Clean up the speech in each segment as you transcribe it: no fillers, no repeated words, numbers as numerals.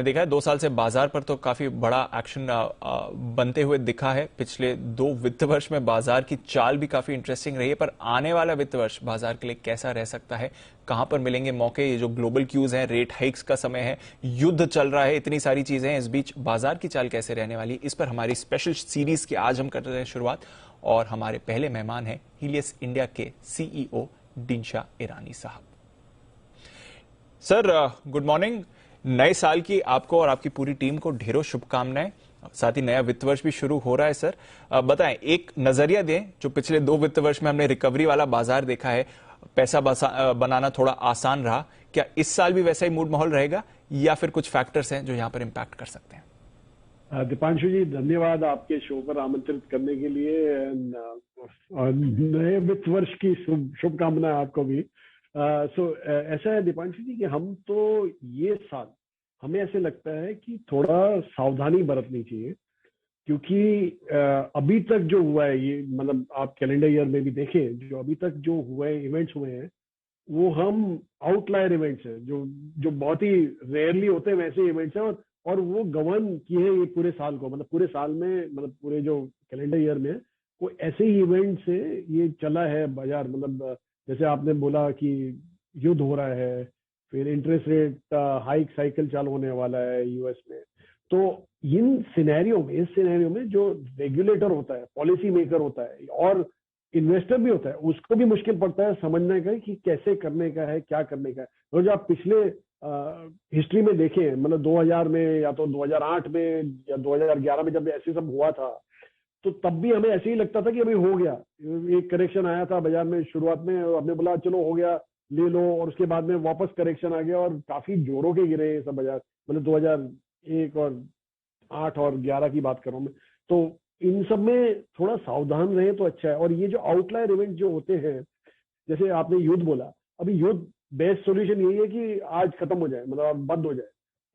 देखा है 2 साल से बाजार पर तो काफी बड़ा एक्शन बनते हुए दिखा है। पिछले 2 वित्त वर्ष में बाजार की चाल भी काफी इंटरेस्टिंग रही है, पर आने वाला वित्त वर्ष बाजार के लिए कैसा रह सकता है, कहां पर मिलेंगे मौके? ये जो ग्लोबल क्यूज हैं, रेट हाइक्स का समय है, युद्ध चल रहा है, इतनी सारी चीजें हैं, इस बीच बाजार की चाल कैसे रहने वाली, इस पर हमारी स्पेशल सीरीज की आज हम कर रहे हैं शुरुआत। और हमारे पहले मेहमान हैं हीलियस इंडिया के सीईओ दिनशा ईरानी साहब। Sir good morning. नए साल की आपको और आपकी पूरी टीम को ढेरों शुभकामनाएं। साथ ही नया वित्त वर्ष भी शुरू हो रहा है। सर बताएं, एक नजरिया दें, जो पिछले 2 वित्त वर्ष में हमने रिकवरी वाला बाजार देखा है, पैसा बनाना थोड़ा आसान रहा, क्या इस साल भी वैसा ही मूड माहौल रहेगा या फिर कुछ फैक्टर्स हैं जो यहां पर इंपैक्ट कर सकते हैं? दीपांशु जी, धन्यवाद आपके शो पर आमंत्रित करने के लिए। और नए वित्त वर्ष की शुभकामनाएं आपको भी। ऐसा है दीपांशु जी कि हम तो ये साल हमें ऐसे लगता है कि थोड़ा सावधानी बरतनी चाहिए, क्योंकि अभी तक जो हुआ है, ये मतलब आप कैलेंडर ईयर में भी देखें, जो अभी तक जो हुए इवेंट्स हुए हैं वो हम आउटलायर इवेंट्स हैं, जो जो बहुत ही रेयरली होते हैं, वैसे इवेंट्स हैं। और वो गवर्न किए हैं ये पूरे साल को, मतलब पूरे साल में, मतलब पूरे जो कैलेंडर ईयर में वो ऐसे ही इवेंट से ये चला है बाजार। मतलब जैसे आपने बोला कि युद्ध हो रहा है, फिर इंटरेस्ट रेट हाइक साइकिल चालू होने वाला है यूएस में। तो इस सिनेरियो में जो रेगुलेटर होता है, पॉलिसी मेकर होता है और इन्वेस्टर भी होता है, उसको भी मुश्किल पड़ता है समझने का कि कैसे करने का है, क्या करने का है। तो जो आप पिछले हिस्ट्री में देखें, मतलब 2000 में या तो 2008 में या 2011 में जब ऐसे सब हुआ था, तो तब भी हमें ऐसे ही लगता था कि अभी हो गया। एक करेक्शन आया था बाजार में शुरुआत में, हमने बोला चलो हो गया, ले लो, और उसके बाद में वापस करेक्शन आ गया और काफी जोरों के गिरे सब बाजार। मतलब 2001 और 8 और 11 की बात करूं मैं, तो इन सब में थोड़ा सावधान रहे तो अच्छा है। और ये जो आउटलायर इवेंट जो होते हैं, जैसे आपने युद्ध बोला, अभी युद्ध बेस्ट सॉल्यूशन यही है कि आज खत्म हो जाए, मतलब बंद हो जाए।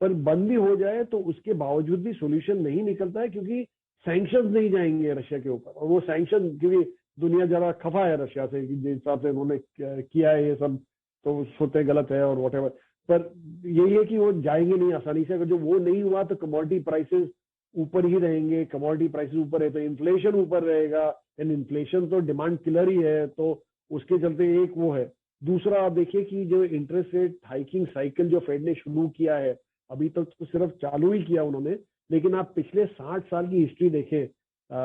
पर बंद भी हो जाए तो उसके बावजूद भी सॉल्यूशन नहीं निकलता है, क्योंकि सैंक्शंस नहीं जाएंगे रशिया के ऊपर। और वो सैंक्शन, क्योंकि दुनिया जरा खफा है रशिया से कि जिस हिसाब से उन्होंने किया है ये सब, तो सोचते गलत है और वॉट एवर। पर यही है कि वो जाएंगे नहीं आसानी से। अगर जो वो नहीं हुआ तो कमोडिटी प्राइसेस ऊपर ही रहेंगे। कमोडिटी प्राइसेस ऊपर है तो इन्फ्लेशन ऊपर रहेगा, एंड इन्फ्लेशन तो डिमांड किलर ही है। तो उसके चलते एक वो है। दूसरा आप देखिए कि जो इंटरेस्ट रेट हाइकिंग साइकिल जो फेड ने शुरू किया है, अभी तक तो सिर्फ चालू ही किया उन्होंने, लेकिन आप पिछले 60 साल की हिस्ट्री देखें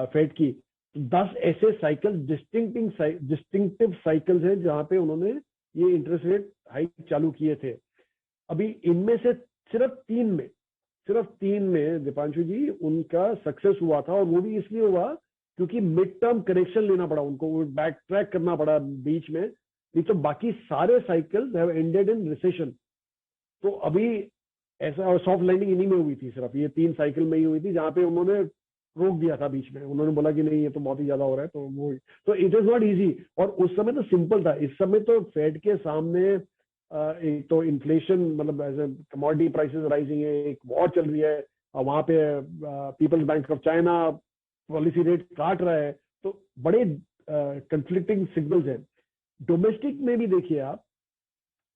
फेड की, तो 10 ऐसे साइकिल डिस्टिंक्टिव साइकिल्स हैं जहां पे उन्होंने ये इंटरेस्ट रेट हाइक चालू किए थे। अभी इनमें से सिर्फ तीन में दीपांशु जी उनका सक्सेस हुआ था, और वो भी इसलिए हुआ क्योंकि मिड टर्म करेक्शन लेना पड़ा उनको, बैक ट्रैक करना पड़ा बीच में। नहीं तो बाकी सारे cycles have ended in recession. तो अभी ऐसा, और सॉफ्ट लैंडिंग इन्हीं में हुई थी, सिर्फ ये 3 साइकिल में ही हुई थी जहां पे उन्होंने रोक दिया था बीच में। उन्होंने बोला कि नहीं ये तो बहुत ही ज्यादा हो रहा है, तो वो तो इट इज नॉट इजी। और उस समय तो सिंपल था। इस समय तो फेड के सामने एक तो इन्फ्लेशन, मतलब as a commodity prices rising है, एक वॉर चल रही है, वहां पे people's bank of China policy rate काट रहा है। तो बड़े कंफ्लिक्टिंग सिग्नल्स हैं। डोमेस्टिक में भी देखिए आप,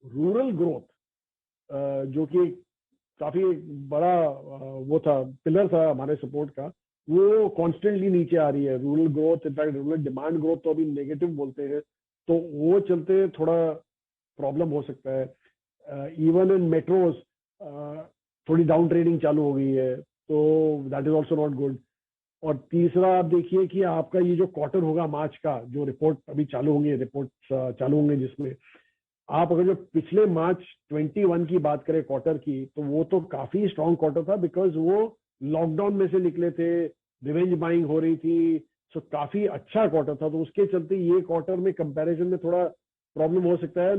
रूरल ग्रोथ जो कि काफी बड़ा वो था, पिलर था हमारे सपोर्ट का, वो कॉन्स्टेंटली नीचे आ रही है। Rural growth, in fact rural demand growth तो अभी नेगेटिव बोलते हैं, तो वो चलते थोड़ा प्रॉब्लम हो सकता है। इवन इन मेट्रोज थोड़ी डाउन ट्रेडिंग चालू हो गई है, तो that is also not good. और तीसरा आप देखिए कि आपका ये जो क्वार्टर होगा मार्च का, जो रिपोर्ट अभी चालू होंगे जिसमें आप अगर जो पिछले मार्च 21 की बात करें क्वार्टर की, तो वो तो काफी स्ट्रॉन्ग क्वार्टर था, बिकॉज वो लॉकडाउन में से निकले थे, रिवेंज बाइंग हो रही थी, सो काफी अच्छा क्वार्टर था। तो उसके चलते ये क्वार्टर में कंपैरिजन में थोड़ा प्रॉब्लम हो सकता है।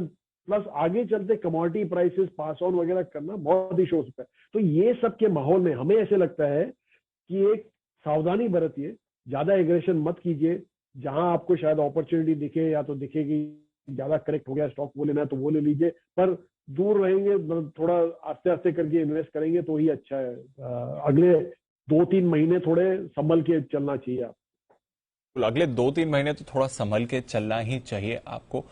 प्लस आगे चलते कमोडिटी प्राइसेस पास ऑन वगैरह करना बहुत इशू हो सकता है। तो ये सब के माहौल में हमें ऐसे लगता है कि एक सावधानी बरतिए, ज्यादा एग्रेशन मत कीजिए। जहां आपको शायद अपॉर्चुनिटी दिखे, या तो दिखे कि ज्यादा करेक्ट हो गया स्टॉक, वो लेना है तो वो ले लीजिए, पर दूर रहेंगे, थोड़ा आस्ते आस्ते करके इन्वेस्ट करेंगे तो ही अच्छा है। अगले 2-3 महीने थोड़े संभल के चलना चाहिए आप। अगले 2-3 महीने तो थोड़ा संभल के चलना ही चाहिए आपको।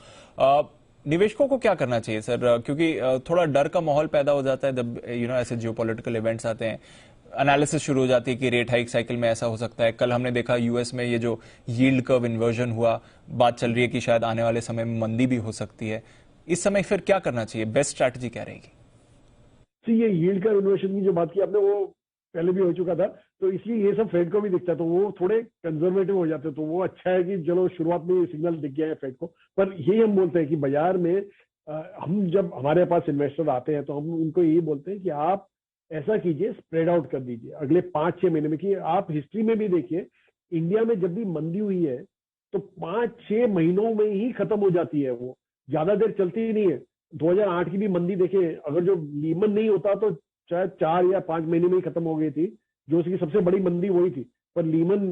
निवेशकों को क्या करना चाहिए सर, क्योंकि थोड़ा डर का माहौल पैदा हो जाता है जब ऐसे जियोपॉलिटिकल इवेंट्स आते हैं, एनालिसिस शुरू हो जाती है कि रेट हाइक साइकिल में ऐसा हो सकता है। कल हमने देखा यूएस में ये जो यील्ड कर्व इन्वर्जन हुआ, बात चल रही है कि शायद आने वाले समय में मंदी भी हो सकती है। इस समय फिर क्या करना चाहिए, बेस्ट स्ट्रैटेजी क्या रहेगी? ये यील्ड कर्व इन्वर्जन की जो बात की आपने वो पहले भी हो चुका था, तो इसलिए ये सब फेड को भी दिखता है, तो वो थोड़े कंजर्वेटिव हो जाते हैं। तो वो अच्छा है कि चलो शुरुआत में सिग्नल दिख गया है फेड को। पर यही हम बोलते हैं कि बाजार में हम जब हमारे पास इन्वेस्टर आते हैं तो हम उनको यही बोलते हैं कि आप ऐसा कीजिए, स्प्रेड आउट कर दीजिए अगले 5-6 महीने में। कि आप हिस्ट्री में भी देखिए, इंडिया में जब भी मंदी हुई है तो 5-6 महीनों में ही खत्म हो जाती है, वो ज्यादा देर चलती ही नहीं है। 2008 की भी मंदी देखें, अगर जो लीमन नहीं होता तो शायद 4 या 5 महीने में ही खत्म हो गई थी, जो उसकी सबसे बड़ी मंदी वही थी। पर लीमन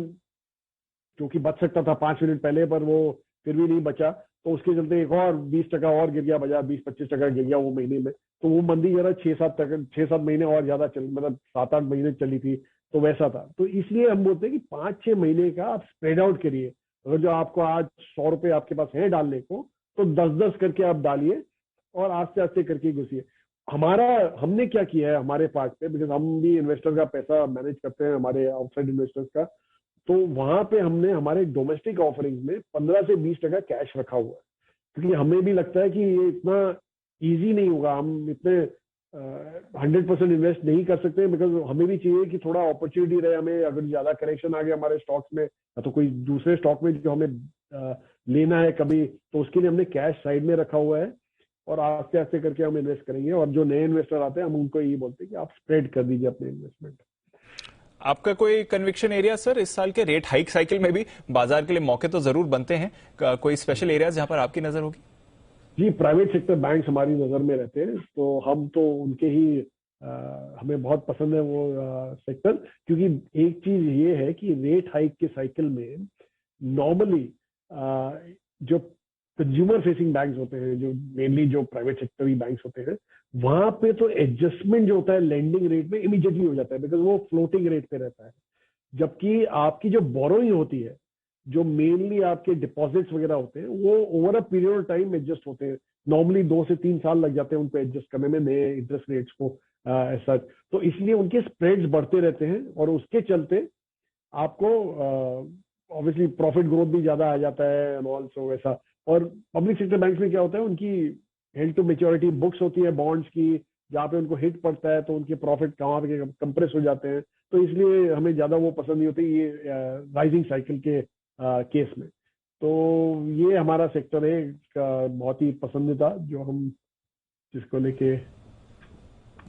क्योंकि बच सकता था 5 मिनट पहले, पर वो फिर भी नहीं बचा, तो उसके चलते एक और 20% और गिर गया बाजार, 20-25% गिर गया वो महीने में। तो वो मंदी जरा 6-7 महीने और ज्यादा चल, मतलब 7-8 महीने चली थी, तो वैसा था। तो इसलिए हम बोलते हैं कि 5-6 महीने का आप स्प्रेड आउट करिए। अगर जो आपको आज 100 रुपए आपके पास है डालने को, तो 10-10 करके आप डालिए और आस्ते आस्ते करके घुसिए। हमने क्या किया है हमारे पार्ट पे, बिकॉज हम भी इन्वेस्टर का पैसा मैनेज करते हैं, हमारे आउटसाइड इन्वेस्टर्स का। तो वहां पे हमने हमारे डोमेस्टिक ऑफरिंग्स में 15 से 20% कैश रखा हुआ है, क्योंकि हमें भी लगता है कि ये इतना इजी नहीं होगा, हम इतने 100% इन्वेस्ट नहीं कर सकते, बिकॉज हमें भी चाहिए कि थोड़ा अपॉर्चुनिटी रहे हमें। अगर ज्यादा करेक्शन आ गया हमारे स्टॉक्स में या तो कोई दूसरे स्टॉक में जो हमें लेना है कभी, तो उसके लिए हमने कैश साइड में रखा हुआ है और आस्ते आस्ते करके हम इन्वेस्ट करेंगे। और जो नए इन्वेस्टर आते हैं हम उनको यही बोलते हैं कि आप स्प्रेड कर दीजिए अपने इन्वेस्टमेंट। आपका कोई कन्विक्शन एरिया सर, इस साल के रेट हाइक साइकिल में भी बाजार के लिए मौके तो जरूर बनते हैं, कोई स्पेशल एरियाज जहां पर आपकी नजर होगी? जी, प्राइवेट सेक्टर बैंक हमारी नजर में रहते हैं, तो हम तो उनके ही हमें बहुत पसंद है वो सेक्टर। क्योंकि एक चीज ये है कि रेट हाइक के साइकिल में नॉर्मली जो कंज्यूमर फेसिंग बैंक्स होते हैं, जो मेनली जो प्राइवेट सेक्टर ही बैंक्स होते हैं, वहां पे तो एडजस्टमेंट जो होता है लेंडिंग रेट में इमीडिएटली हो जाता है, बिकॉज वो फ्लोटिंग रेट पे रहता है। जबकि आपकी जो बोरोइंग होती है, जो मेनली आपके डिपॉजिट्स वगैरह होते हैं, वो over a period of time adjust होते हैं। नॉर्मली 2 से 3 साल लग जाते हैं उनको एडजस्ट करने में, नए इंटरेस्ट रेट्स को ऐसा। तो इसलिए उनके स्प्रेड्स बढ़ते रहते हैं और उसके चलते आपको ऑब्वियसली प्रॉफिट ग्रोथ भी ज्यादा आ जाता है एंड ऑल्सो वैसा। और पब्लिक सेक्टर बैंक में क्या होता है, उनकी हेल्ड टू मेच्योरिटी बुक्स होती है बॉन्ड्स की, जहाँ पे उनको हिट पड़ता है तो उनके प्रॉफिट कहाँ पे कंप्रेस हो जाते हैं। तो इसलिए हमें ज्यादा वो पसंद नहीं होती ये राइजिंग साइकिल के केस में। तो ये हमारा सेक्टर है बहुत ही पसंदीदा, जो हम जिसको लेके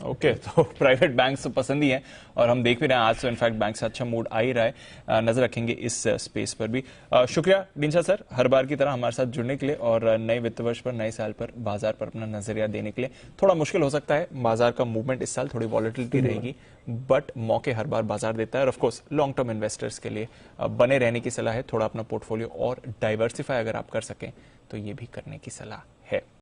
ओके तो प्राइवेट बैंक्स तो पसंद ही हैं और हम देख भी रहे हैं आज तो इनफैक्ट बैंक से अच्छा मूड आ ही रहा है। नजर रखेंगे इस स्पेस पर भी। शुक्रिया डिंचा सर, हर बार की तरह हमारे साथ जुड़ने के लिए और नए वित्त वर्ष पर, नए साल पर बाजार पर अपना नजरिया देने के लिए। थोड़ा मुश्किल हो सकता है बाजार का मूवमेंट इस साल, थोड़ी वॉलेटिलिटी रहेगी, बट मौके हर बार बाजार देता है। और ऑफकोर्स लॉन्ग टर्म इन्वेस्टर्स के लिए बने रहने की सलाह है, थोड़ा अपना पोर्टफोलियो और डाइवर्सिफाई अगर आप कर सकें तो ये भी करने की सलाह है।